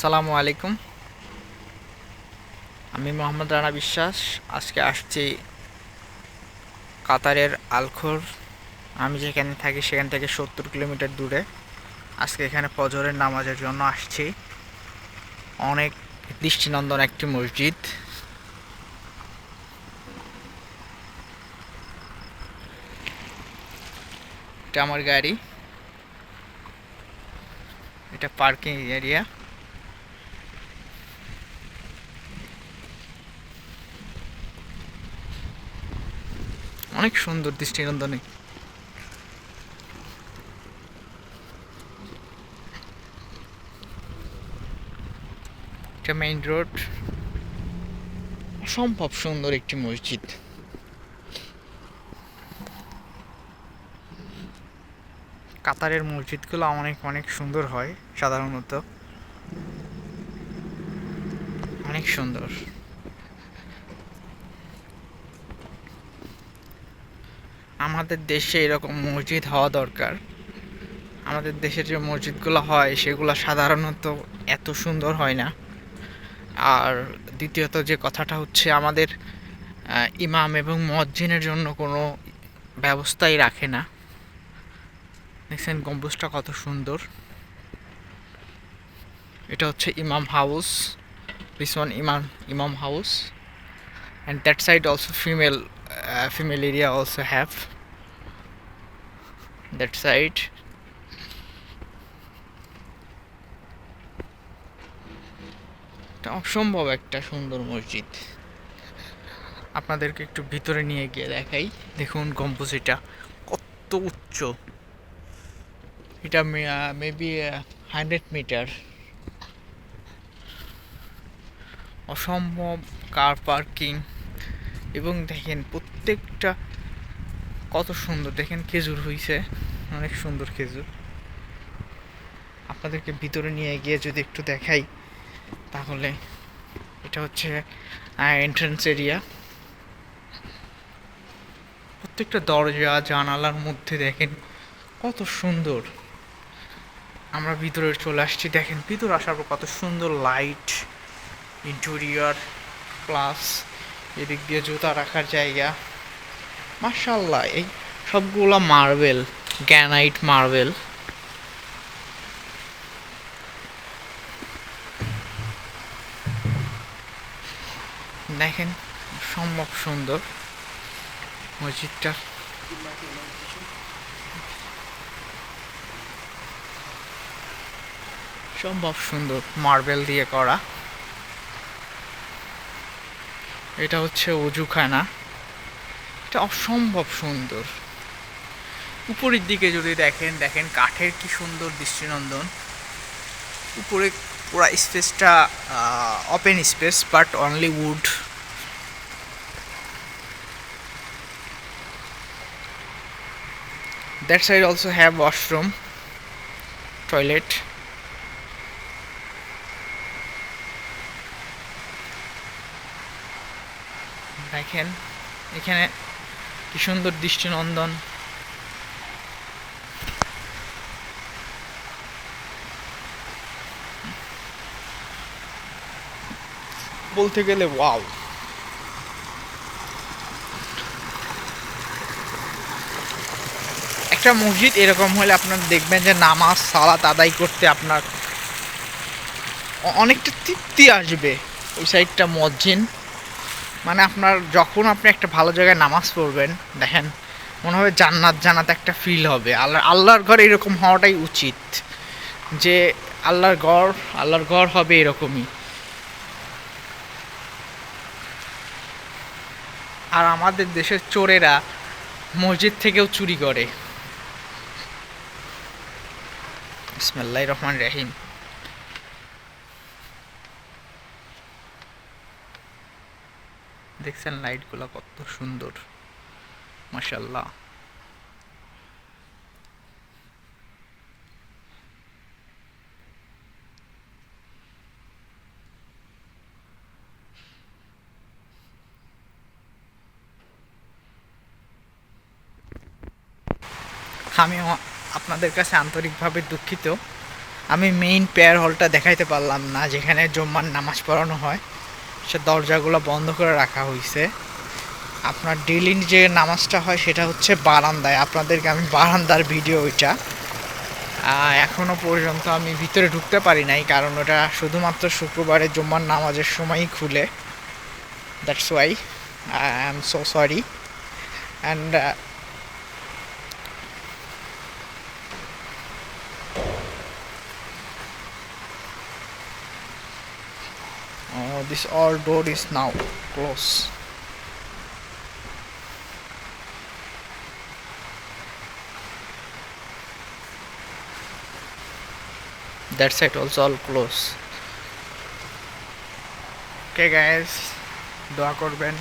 সালামু আলাইকুম। আমি মোহাম্মদ রানা বিশ্বাস। আজকে আসছি কাতারের আলখোর। আমি যেখানে থাকি সেখান থেকে 70 কিলোমিটার দূরে। আজকে এখানে ফজরের নামাজের জন্য আসছি। অনেক দৃষ্টিনন্দন একটি মসজিদ। এটা আমার গাড়ি, এটা পার্কিং এরিয়া। অনেক সুন্দর দৃষ্টিনন্দন। এটা মেইন রোড। অসম্ভব সুন্দর একটি মসজিদ। কাতারের মসজিদগুলো অনেক অনেক সুন্দর হয় সাধারণত, অনেক সুন্দর। আমাদের দেশে এরকম মসজিদ হওয়া দরকার। আমাদের দেশের যে মসজিদগুলো হয় সেগুলো সাধারণত এত সুন্দর হয় না। আর দ্বিতীয়ত যে কথাটা হচ্ছে, আমাদের ইমাম এবং মুয়াজ্জিনের জন্য কোনো ব্যবস্থাই রাখে না। দেখছেন গম্বুজটা কত সুন্দর। এটা হচ্ছে ইমাম হাউস। দিস ওয়ান ইমাম house, and that side also female area also have that side. এটা অসম্ভব একটা সুন্দর মসজিদ। আপনাদেরকে একটু ভিতরে নিয়ে গিয়ে দেখাই। দেখুন গম্বুজ এটা কত উচ্চ। এটা মেবি 100 মিটার। অসম্ভব কার পার্কিং। এবং দেখেন প্রত্যেকটা কত সুন্দর। দেখেন খেজুর হইছে, অনেক সুন্দর খেজুর। আপনাদেরকে ভিতরে নিয়ে গিয়ে যদি একটু দেখাই তাহলে, এটা হচ্ছে এন্ট্রান্স এরিয়া। প্রত্যেকটা দরজা জানালার মধ্যে দেখেন কত সুন্দর। আমরা ভিতরে চলে আসছি, দেখেন ভিতরে আসার পর কত সুন্দর লাইট, ইন্টেরিয়র, প্লাস এদিক দিয়ে জুতা রাখার জায়গা। মাশাআল্লাহ, এই সবগুলো মার্বেল, গ্রানাইট মার্বেল। দেখেন সম্ভব সুন্দর মসজিদটা। সম্ভব সুন্দর মার্বেল দিয়ে করা। এটা হচ্ছে অজুখানা। এটা অসম্ভব সুন্দর। উপরের দিকে যদি দেখেন, দেখেন কাঠের কি সুন্দর দৃষ্টিনন্দন। উপরে পুরা স্পেসটা open space, but only wood. That side also have washroom, toilet. দেখেন এখানে কি সুন্দর দৃষ্টিনন্দন। বলতে গেলে ওয়াও। একটা মসজিদ এরকম হলে আপনার দেখবেন যে নামাজ সালাত আদায় করতে আপনার অনেকটা তৃপ্তি আসবে। ওই সাইডটা মসজিদ মানে আপনার যখন আপনি একটা ভালো জায়গায় নামাজ পড়বেন, দেখেন মনে হবে জান্নাত জান্নাত একটা ফিল হবে। আল্লাহর ঘর এরকম হওয়াটাই উচিত, যে আল্লাহর ঘর হবে এরকমই। আর আমাদের দেশের চোরেরা মসজিদ থেকেও চুরি করে। বিসমিল্লাহির রহমানির রহিম। দেখছেন লাইটগুলো কত সুন্দর, মাশাআল্লাহ। আমিও আপনাদের কাছে আন্তরিকভাবে দুঃখিত আমি মেইন প্রেয়ার হলটা দেখাইতে পারলাম না, যেখানে জুম্মার নামাজ পড়ানো হয়। সে দরজাগুলো বন্ধ করে রাখা হয়েছে। আপনার ডেইলি যে নামাজটা হয় সেটা হচ্ছে বারান্দায়। আপনাদেরকে আমি বারান্দার ভিডিও ওইটা এখনও পর্যন্ত আমি ভিতরে ঢুকতে পারি নাই, কারণ ওটা শুধুমাত্র শুক্রবারে জুম্মার নামাজের সময়ই খুলে। That's why I am so sorry. And this all door is now closed. That side also all close. Okay guys, দোয়া করবেন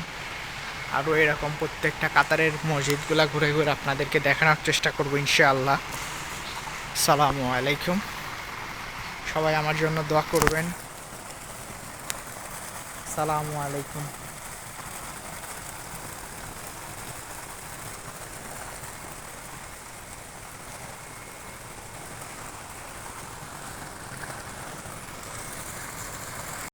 আরও এরকম প্রত্যেকটা কাতারের মসজিদগুলো ঘুরে ঘুরে আপনাদেরকে দেখানোর চেষ্টা করবো ইনশাআল্লাহ। আসসালামু আলাইকুম। সবাই আমার জন্য দোয়া করবেন। আসসালামু আলাইকুম।